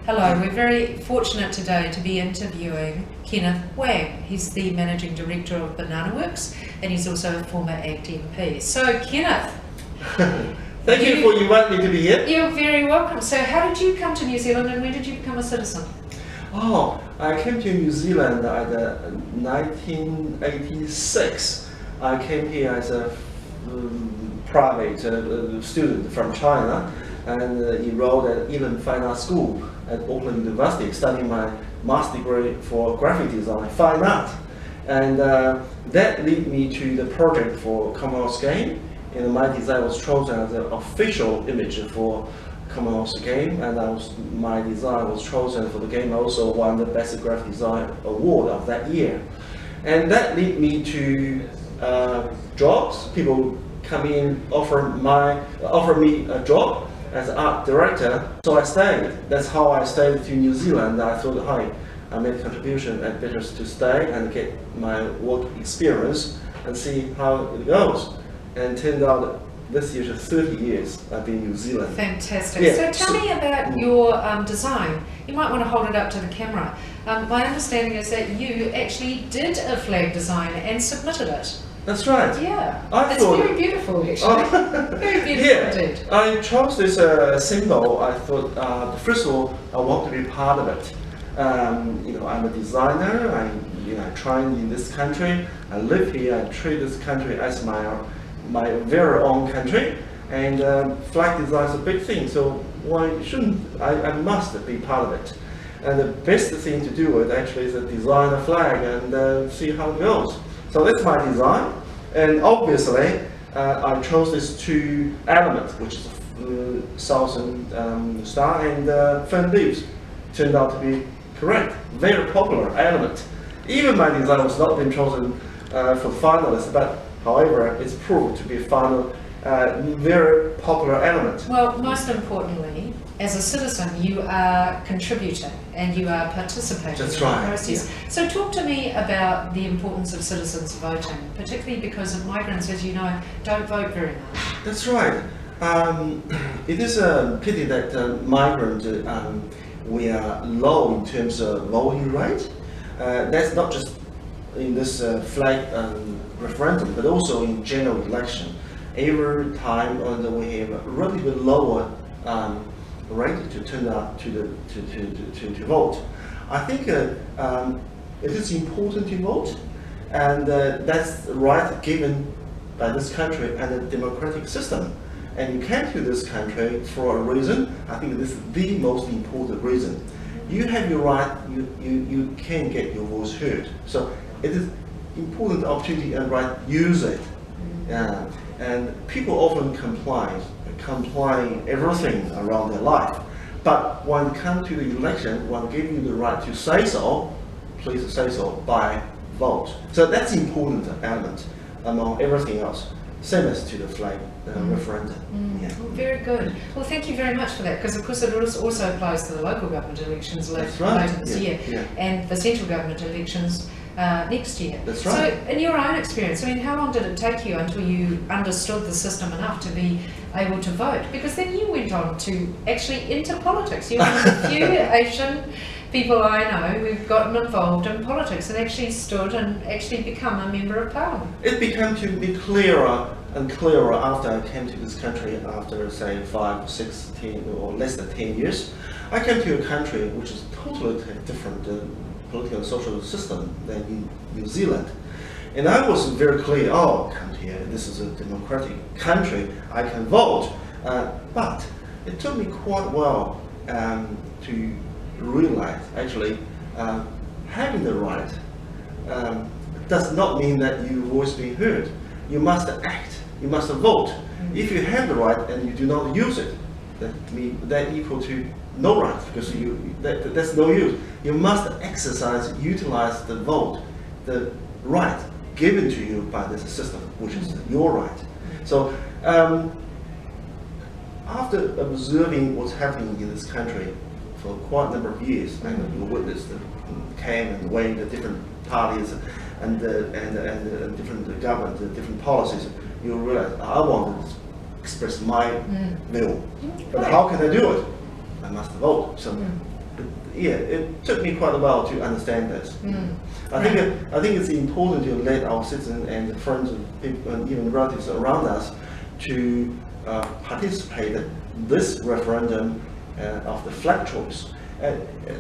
Hello, we're very fortunate today to be interviewing Kenneth Wang. He's the Managing Director of Banana Works and he's also a former ACT MP. So Kenneth. Thank you for inviting me to be here. You're very welcome. So how did you come to New Zealand and when did you become a citizen? Oh, I came to New Zealand at 1986. I came here as a private student from China and enrolled at Elam Fine Art School at Auckland University, studying my master's degree for graphic design, fine art. And that led me to the project for Commonwealth Game. And my design was chosen as the official image for Commonwealth Game, and my design was chosen for the game. I also won the Best Graphic Design Award of that year. And that led me to jobs. People come in, offer me a job as art director, so I stayed. That's how I stayed to New Zealand. I thought, hi, I made a contribution and better to stay and get my work experience and see how it goes. And it turned out this year is 30 years I've been in New Zealand. Fantastic. Yeah. So tell me about your design. You might want to hold it up to the camera. My understanding is that you actually did a flag design and submitted it. That's right. Yeah, It's very beautiful actually. Very beautiful indeed. I chose this symbol. I thought, first of all, I want to be part of it. I'm a designer. I trained in this country. I live here. I treat this country as my very own country. And flag design is a big thing. So why shouldn't I must be part of it. And the best thing to do it actually is to design a flag and see how it goes. So that's my design, and obviously I chose these two elements, which is Southern Star and fern leaves. Turned out to be correct, very popular element. Even my design was not been chosen for finalists, but however, it's proved to be a very popular element. Well, most importantly, as a citizen, you are contributing and you are participating in the process. Yeah. So talk to me about the importance of citizens voting, particularly because migrants, as you know, don't vote very much. That's right. It is a pity that migrants, we are low in terms of voting rate. That's not just in this flag referendum, but also in general election. Every time we have a relatively lower rate to turn out to vote. I think it is important to vote, and that's the right given by this country and the democratic system. And you came to this country for a reason. I think this is the most important reason. You have your right. You can get your voice heard. So it is important opportunity and right. Use it. And people often complain everything around their life. But when it comes to the election, when give you the right to say so, please say so by vote. So that's an important element among everything else. Same as to the flag referendum. Yeah. Well, very good. Well, thank you very much for that, because of course it also applies to the local government elections later this year and the central government elections next year. That's right. So in your own experience, I mean, how long did it take you until you understood the system enough to be able to vote? Because then you went on to actually enter politics. You're one of the few Asian people I know who've gotten involved in politics and actually stood and actually become a member of parliament. It became to be clearer and clearer after I came to this country after say 5, 6, 10 or less than 10 years. I came to a country which is totally different political and social system than in New Zealand. And I was very clear, come here, this is a democratic country, I can vote. But it took me quite a while to realize, actually, having the right does not mean that your voice being heard. You must act, you must vote. If you have the right and you do not use it, that equal to no right, because that's no use. You must utilize the vote, the right given to you by this system, which is your right. So after observing what's happening in this country for quite a number of years, and you witnessed the came and went, the different parties and different government, the different policies, you realize I want to express my view, but how can I do it? I must vote. So But yeah, it took me quite a while to understand this. I think it's important to let our citizens and friends and people and even relatives around us to participate in this referendum of the flag choice.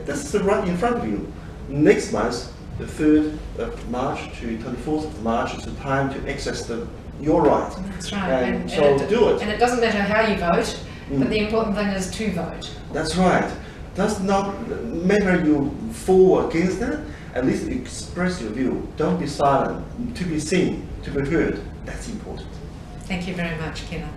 This is right in front of you. Next month, the 3rd of March to 24th of March is the time to access your right. That's right. And so do it. And it doesn't matter how you vote, but the important thing is to vote. That's right. Does not matter you for or against it, at least express your view. Don't be silent. To be seen, to be heard. That's important. Thank you very much, Kenneth.